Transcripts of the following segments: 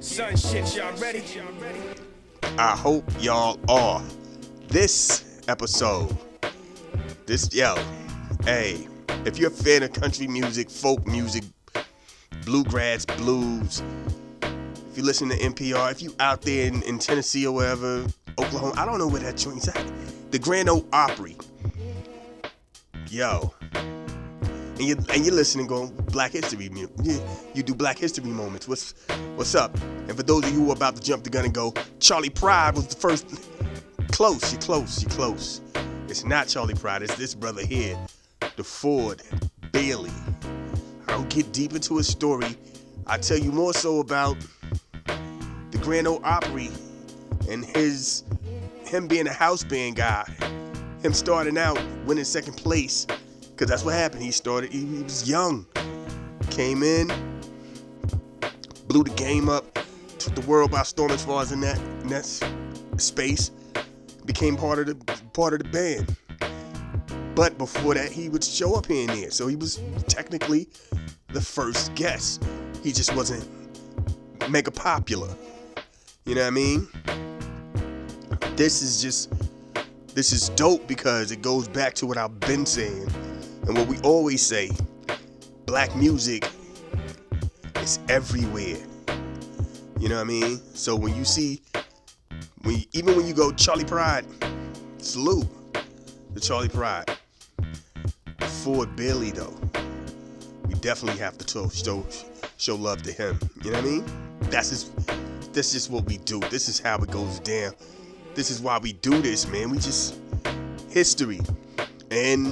Son shit, y'all ready? I hope y'all are. This episode, hey, if you're a fan of country music, folk music, bluegrass, blues, if you listen to NPR, if you out there in Tennessee or wherever, Oklahoma, I don't know where that joint's at. The Grand Ole Opry. Yo. And you're listening going, Black History music. You do Black History moments. What's up? And for those of you who are about to jump the gun and go, Charlie Pride was the first. Close, you're close. It's not Charlie Pride, it's this brother here, Deford Bailey. I don't get deep into his story. I tell you more so about the Grand Ole Opry and him being a house band guy. Him starting out, winning second place. Because that's what happened. He was young. Came in, blew the game up, took the world by storm as far as in that space. Became part of the band. But before that, he would show up here and there. So he was technically the first guest. He just wasn't mega popular. You know what I mean? This is dope because it goes back to what I've been saying. And what we always say, black music is everywhere. You know what I mean? So when you see, even when you go Charlie Pride, salute to Charlie Pride. Deford Bailey though, we definitely have to show love to him. You know what I mean? That's just what we do. This is how it goes down. This is why we do this, man. We just history. And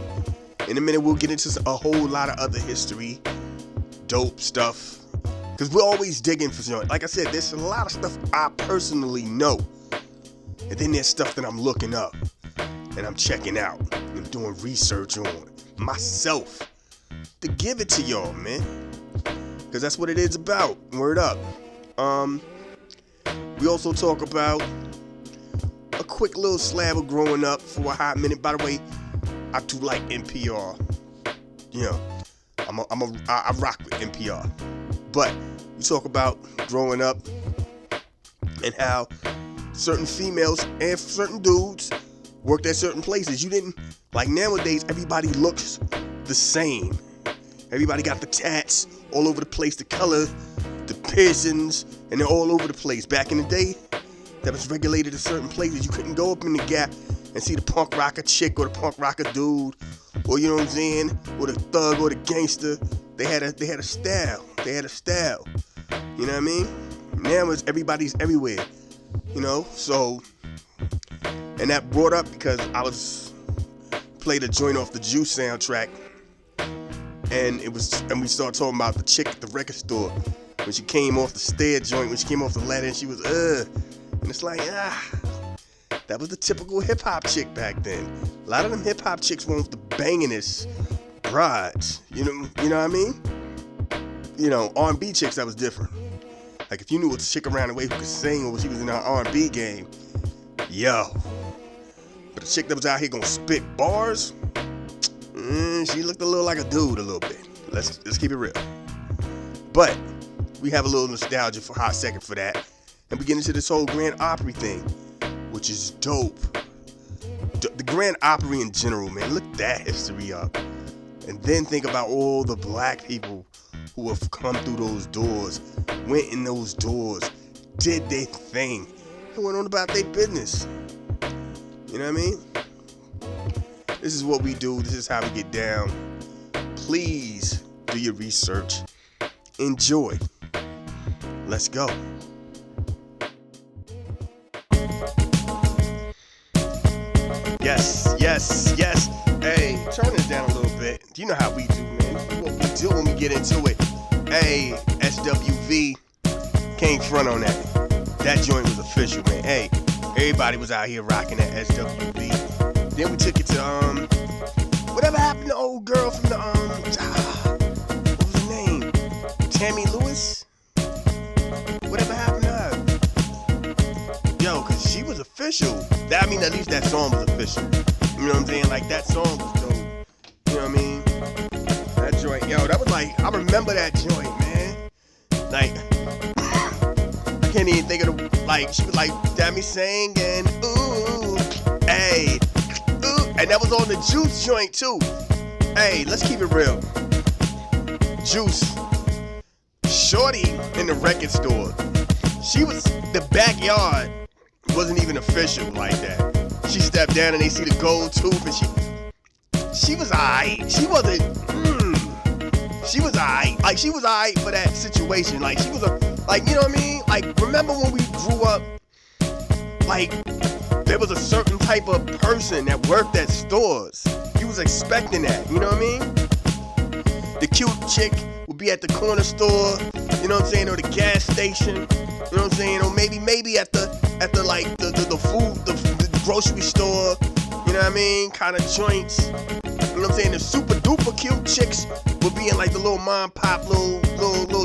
in a minute, we'll get into a whole lot of other history, dope stuff. Because we're always digging for something. Like I said, there's a lot of stuff I personally know. And then there's stuff that I'm looking up and I'm checking out and doing research on myself to give it to y'all, man. Because that's what it is about. Word up. We also talk about a quick little slab of growing up for a hot minute. By the way, I do like NPR. You know, I rock with NPR. But we talk about growing up and how certain females and certain dudes worked at certain places. You didn't, like nowadays, everybody looks the same. Everybody got the tats all over the place, the color, the piercings, and they're all over the place. Back in the day, that was regulated at certain places. You couldn't go up in the Gap and see the punk rocker chick or the punk rocker dude, or you know what I'm saying, or the thug or the gangster. They had a style. They had a style. You know what I mean? Now everybody's everywhere. You know, so, and that brought up because I played a joint off the Juice soundtrack, and we started talking about the chick at the record store when she came off the stair joint, when she came off the ladder, and she was and it's like that was the typical hip hop chick back then. A lot of them hip hop chicks weren't the bangingest brides. You know what I mean? You know, R&B chicks, that was different. Like if you knew a chick around the way who could sing or she was in her R&B game, yo. But a chick that was out here gonna spit bars, she looked a little like a dude a little bit. Let's keep it real. But we have a little nostalgia for a hot second for that. And we get into this whole Grand Opry thing, which is dope. The Grand Opry in general, man, look that history up. And then think about all the black people who have come through those doors, went in those doors, did their thing, and went on about their business. You know what I mean? This is what we do. This is how we get down. Please do your research. Enjoy. Let's go. Yes. Hey, turn this down a little bit. You know how we do, man. This is what we do when we get into it. Hey, SWV, can't front on that. That joint was official, man. Hey, everybody was out here rocking that SWV. Then we took it to, whatever happened to the old girl from the, what was her name? Tammy Lewis? Whatever happened to her? Yo, cause she was official. At least that song was official. You know what I'm saying? Like, that song was dope. You know what I mean? That joint, yo, that was like, I remember that joint, man. Like, can't even think of the, like, she was like, got me singing, ooh, hey, ooh, and that was on the Juice joint too. Hey, let's keep it real. Juice, shorty in the record store, she was, the backyard wasn't even official like that. She stepped down and they see the gold tooth and she was alright. She wasn't, she was alright. Like, she was alright for that situation. Like, she was a, like, you know what I mean? Like, remember when we grew up, like, there was a certain type of person that worked at stores. You was expecting that, you know what I mean? The cute chick would be at the corner store, you know what I'm saying, or the gas station, you know what I'm saying, or maybe at the like the food, the grocery store, you know what I mean, kind of joints. You know what I'm saying? The super duper cute chicks would be in like the little mom pop, little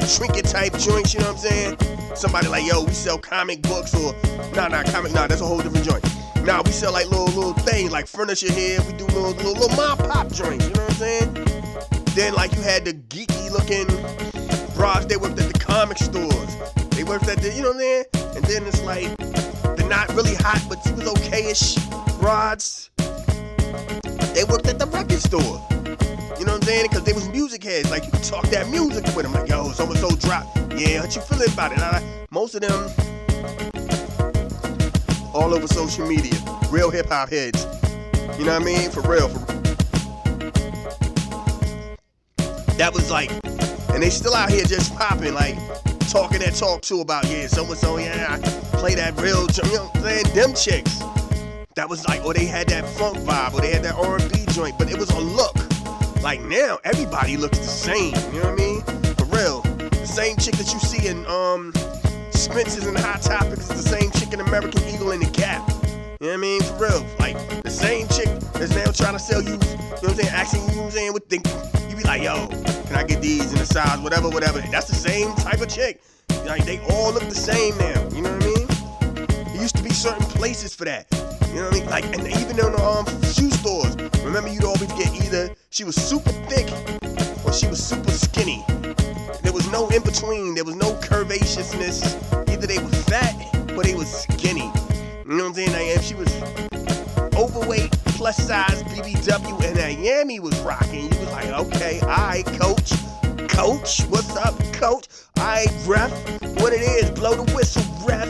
trinket type joints, you know what I'm saying? Somebody like, yo, we sell comic books, or that's a whole different joint. Nah, we sell like little things like furniture here. We do little mom pop joints, you know what I'm saying? Then like you had the geeky looking bras, they worked at the comic stores. They worked at the, you know what I'm saying? And then it's like the not really hot, but she was okay-ish broads. They worked at the record store. You know what I'm saying? Because they was music heads. Like, you could talk that music with them. Like, yo, so-and-so drop. Yeah, what you feeling about it? Most of them, all over social media. Real hip-hop heads. You know what I mean? For real. That was like, and they still out here just popping, like, talking that talk too about, yeah, so-and-so, yeah, I play that real, you know what I'm saying? Them chicks. That was like, or they had that funk vibe, or they had that R&B joint, but it was a look. Like now, everybody looks the same, you know what I mean? For real. The same chick that you see in Spencer's and Hot Topics is the same chick in American Eagle and the Gap. You know what I mean? For real. Like, the same chick that's now trying to sell you, you know what I'm saying, asking you, know what I'm saying, with the, you be like, yo, can I get these in the size, whatever. That's the same type of chick. Like, they all look the same now, you know what I mean? There used to be certain places for that. You know what I mean? Like, and even in the shoe stores, remember you'd always get either she was super thick or she was super skinny. There was no in between. There was no curvaceousness. Either they were fat or they was skinny. You know what I'm saying? Like, if she was overweight, plus size, BBW, and that Yami was rocking, you was like, okay, all right, coach, what's up, coach? All right, ref, what it is, blow the whistle, ref.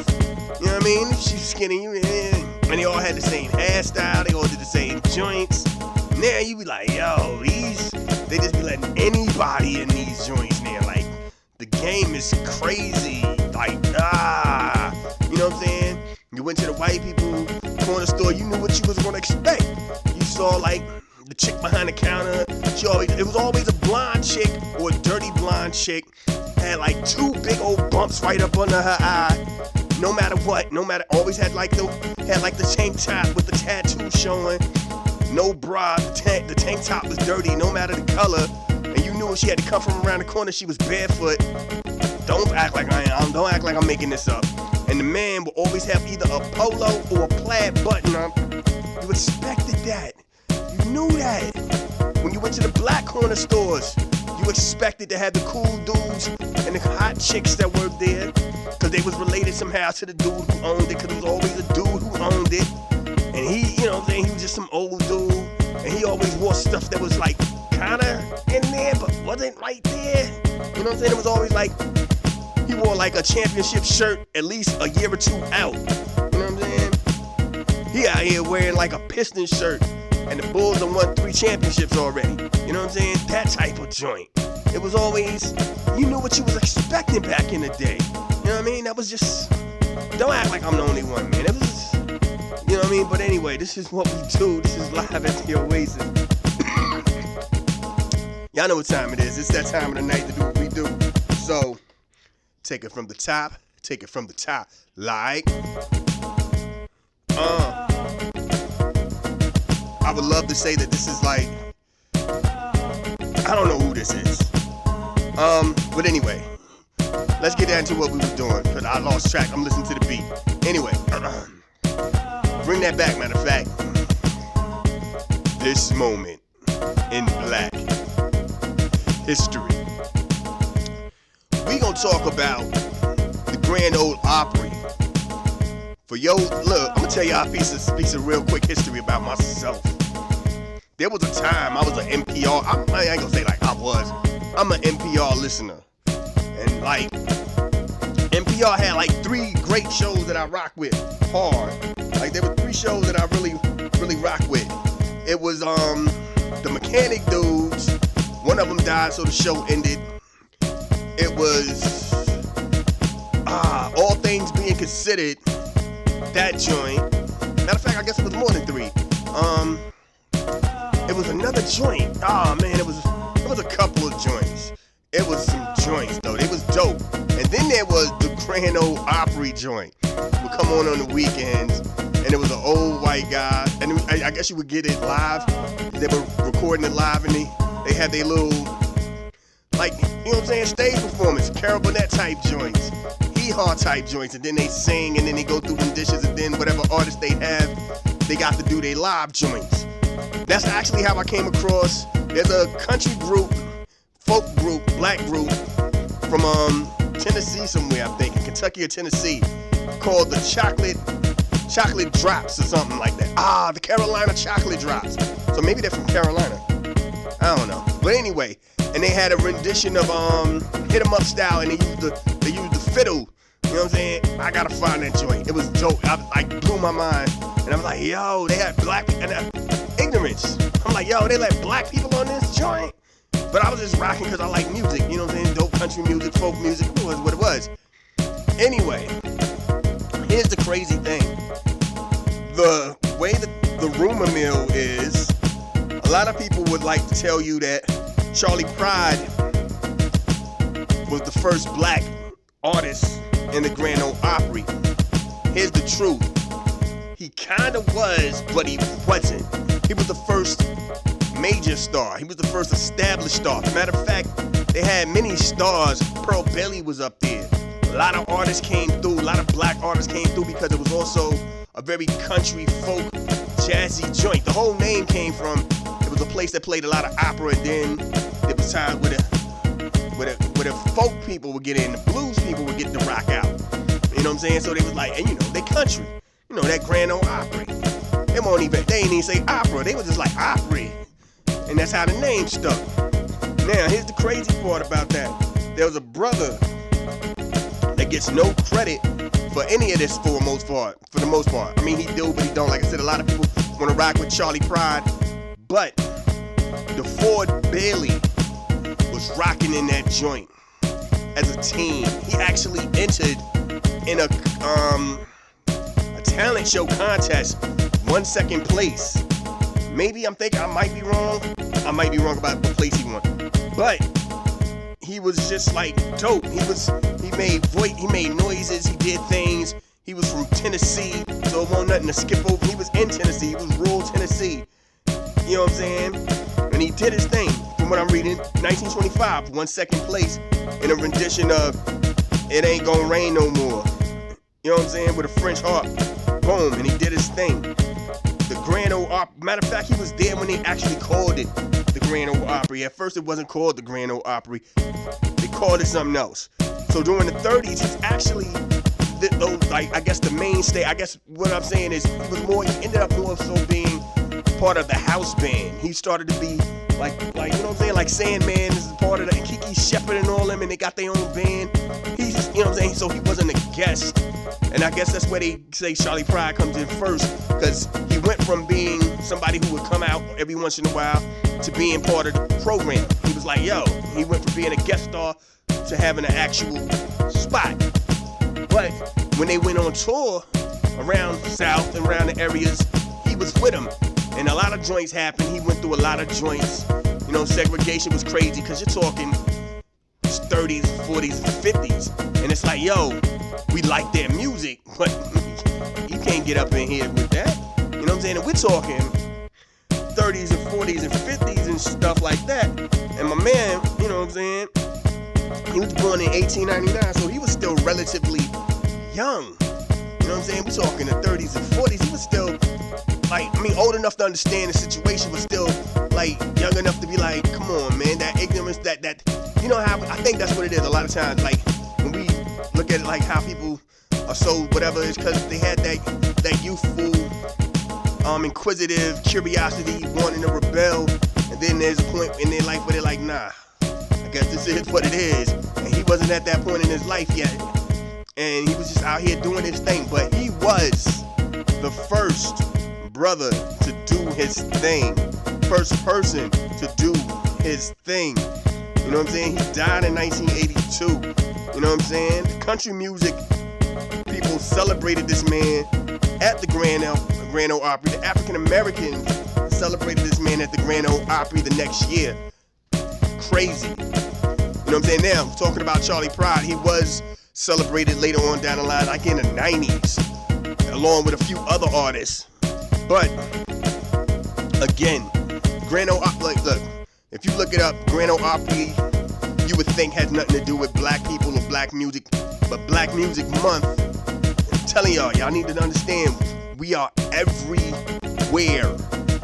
You know what I mean? She's skinny, and they all had the same hairstyle, they all did the same joints. Now you be like, yo, they just be letting anybody in these joints now. Like, the game is crazy. Like, you know what I'm saying? You went to the white people corner store, you knew what you was gonna expect. You saw like the chick behind the counter. It was always a blonde chick or a dirty blonde chick. Had like two big old bumps right up under her eye. No matter what, always had like the tank top with the tattoo showing. No bra, the tank top was dirty, no matter the color. And you knew if she had to come from around the corner, she was barefoot. Don't act like don't act like I'm making this up. And the man will always have either a polo or a plaid button up. You expected that. You knew that. When you went to the black corner stores, you expected to have the cool dudes and the hot chicks that worked there. Cause they was related somehow to the dude who owned it. Cause it was always a dude who owned it. And he, you know what I'm saying, he was just some old dude. And he always wore stuff that was like kinda in there, but wasn't right there. You know what I'm saying? It was always like, he wore like a championship shirt at least a year or two out. You know what I'm saying? He out here wearing like a Pistons shirt. And the Bulls have won 3 championships already. You know what I'm saying? That type of joint. It was always, you knew what you was expecting back in the day. You know what I mean? That was just, don't act like I'm the only one, man. It was, you know what I mean? But anyway, this is what we do. This is Live at the Oasis. Y'all know what time it is. It's that time of the night to do what we do. So, take it from the top. Like, I would love to say that this is like, I don't know who this is. But anyway, let's get down to what we were doing, because I lost track. I'm listening to the beat. Anyway, bring that back, matter of fact. This moment in black history. We gonna talk about the Grand Ole Opry. For yo, look, I'm gonna tell y'all a piece of real quick history about myself. There was a time I was an NPR, I ain't gonna say like I was, I'm an NPR listener. And like, NPR had like 3 great shows that I rock with hard. Like there were 3 shows that I really rock with. It was the Mechanic Dudes. One of them died, so the show ended. It was All Things Being Considered. That joint. Matter of fact, I guess it was more than 3. It was another joint. Man, it was a couple of joints. It was some joints though. It was dope. And then there was the Grand Ole Opry joint. Would come on the weekends, and it was an old white guy. And I guess you would get it live. They were recording it live, and they had their little, like, you know what I'm saying, stage performance, Carol Burnett type joints, hee-haw type joints, and then they sing, and then they go through them dishes, and then whatever artist they have, they got to do their live joints. That's actually how I came across. There's a country group, folk group, black group from Tennessee somewhere, I think, in Kentucky or Tennessee, called the Chocolate Drops or something like that. The Carolina Chocolate Drops. So maybe they're from Carolina. I don't know. But anyway, and they had a rendition of Hit 'em Up style, and they used the fiddle. You know what I'm saying? I gotta find that joint. It was dope. I blew my mind, and I was like, yo, they had black and ignorance. I'm like, yo, they let black people on this joint. But I was just rocking because I like music. You know what I'm saying? Dope country music, folk music. It was what it was. Anyway, here's the crazy thing. The way that the rumor mill is, a lot of people would like to tell you that Charlie Pride was the first black artist in the Grand Ole Opry. Here's the truth. He kind of was, but he wasn't. He was the first major star. He was the first established star. Matter of fact, they had many stars. Pearl Bailey was up there. A lot of artists came through. A lot of black artists came through because it was also a very country, folk, jazzy joint. The whole name came from, it was a place that played a lot of opera, and then there was times where the folk people would get in, the blues people would get the rock out. You know what I'm saying? So they was like, and you know, they country. You know, that Grand Ole Opry. They ain't even say opera. They was just like Opry. And that's how the name stuck. Now, here's the crazy part about that. There was a brother that gets no credit for any of this for the most part. I mean, he do, but he don't. Like I said, a lot of people want to rock with Charlie Pride. But Deford Bailey was rocking in that joint as a teen. He actually entered in a talent show contest, won second place. Maybe I'm thinking I might be wrong. I might be wrong about what place he won. But he was just like dope. He made noises, he did things. He was from Tennessee, so it wasn't nothing to skip over. He was in Tennessee, he was rural Tennessee. You know what I'm saying? And he did his thing. From what I'm reading, 1925, won second place in a rendition of It Ain't Gonna Rain No More. You know what I'm saying? With a French harp. Boom, and he did his thing. The Grand Ole Opry. Matter of fact, he was there when they actually called it the Grand Ole Opry. At first, it wasn't called the Grand Ole Opry. They called it something else. So during the 30s, he's actually, I guess the mainstay. I guess what I'm saying is he ended up more so being part of the house band. He started to be like you know what I'm saying, like Sandman is part of the, and Kiki Shepard and all them, and they got their own band. He's, you know what I'm saying, so he wasn't a guest. And I guess that's where they say Charlie Pride comes in first, because he went from being somebody who would come out every once in a while to being part of the program. He was like, yo, he went from being a guest star to having an actual spot. But when they went on tour around the South and around the areas, he was with them. And a lot of joints happened. He went through a lot of joints. You know, segregation was crazy, because you're talking 30s, 40s, 50s. And it's like, yo, we like their music, but you can't get up in here with that. You know what I'm saying? And we're talking 30s and 40s and 50s and stuff like that. And my man, you know what I'm saying, he was born in 1899, so he was still relatively young. You know what I'm saying? We're talking the 30s and 40s. He was still, old enough to understand the situation, but still, young enough to be like, come on, man, that ignorance, that, you know how, I think that's what it is a lot of times, when we look at it like how people are so whatever. It's because they had that youthful, inquisitive curiosity, wanting to rebel, and then there's a point in their life where they're like, nah, I guess this is what it is. And he wasn't at that point in his life yet, and he was just out here doing his thing. But he was the first brother to do his thing, first person to do his thing. You know what I'm saying? He died in 1982. You know what I'm saying? The country music people celebrated this man at the Grand Ole Opry. The African Americans celebrated this man at the Grand Ole Opry the next year. Crazy. You know what I'm saying? Now, talking about Charlie Pride, he was celebrated later on down the line, like in the 90s, along with a few other artists. But, again, Grand Ole Opry, like, look, if you look it up, Grand Ole Opry, you would think has nothing to do with black people or black music, but Black Music Month, I'm telling y'all need to understand, we are everywhere.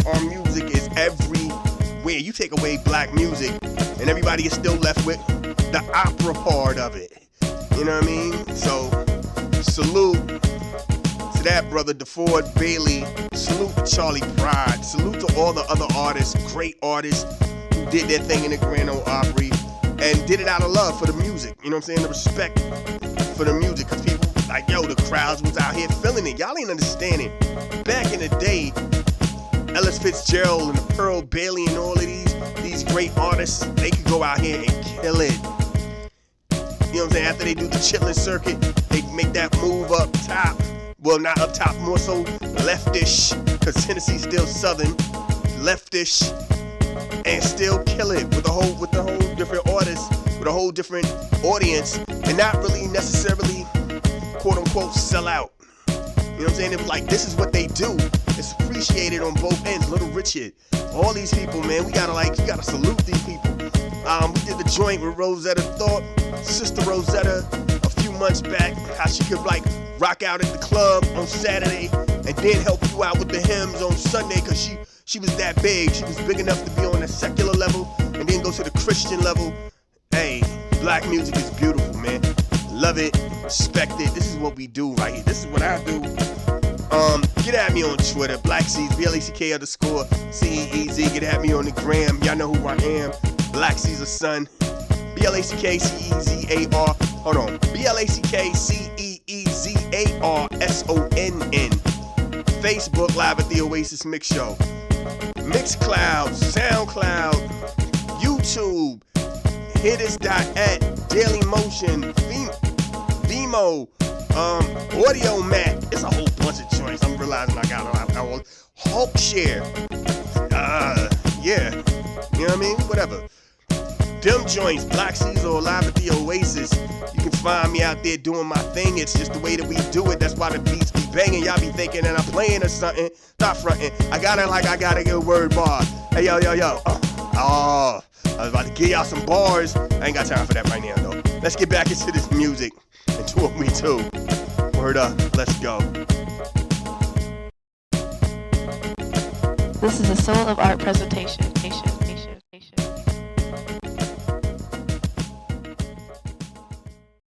Our music is everywhere. You take away black music, and everybody is still left with the opera part of it. You know what I mean? So, salute to that brother, Deford Bailey. Salute to Charlie Pride. Salute to all the other artists, great artists who did their thing in the Grand Ole Opry and did it out of love for the music. You know what I'm saying? The respect for the music. Because people, like, yo, the crowds was out here feeling it. Y'all ain't understanding. Back in the day, Ellis Fitzgerald and Pearl Bailey and all of these great artists, they could go out here and kill it. You know what I'm saying? After they do the chitlin circuit, they make that move up top. Well, not up top, more so leftish, because Tennessee's still southern, leftish, and still kill it with the whole different artists, with a whole different audience, and not really necessarily, quote unquote, sell out. You know what I'm saying? It was like, this is what they do. It's appreciated on both ends. Little Richard, all these people, man, you gotta salute these people. We did the joint with Rosetta Thorpe, Sister Rosetta, a few months back, how she could like rock out at the club on Saturday and then help you out with the hymns on Sunday, because she was that big. She was big enough to be on the secular level and then go to the Christian level. Hey, black music is beautiful, man. Love it, respect it. This is what we do right here. This is what I do. Get at me on Twitter, BlackSeas, BLACK_CEEZ. Get at me on the gram. Y'all know who I am. Black Caesar Son. BLACKCEZAR. Hold on. BLACKCEEZARSONN. Facebook Live at the Oasis Mix Show. Mixcloud, SoundCloud, YouTube, Hitters.at, Dailymotion, Vimo, Audio Mac. It's a whole bunch of joints. I'm realizing I got all Hulk Share. Yeah. You know what I mean? Whatever. Them joints, Black Caesar Live at the Oasis. You can find me out there doing my thing. It's just the way that we do it. That's why the beats be banging. Y'all be thinking that I'm playing or something. Stop fronting. I got a good word bar. Hey, yo. I was about to give y'all some bars. I ain't got time for that right now, though. Let's get back into this music and do what we do. Word up. Let's go. This is a Soul of Art presentation.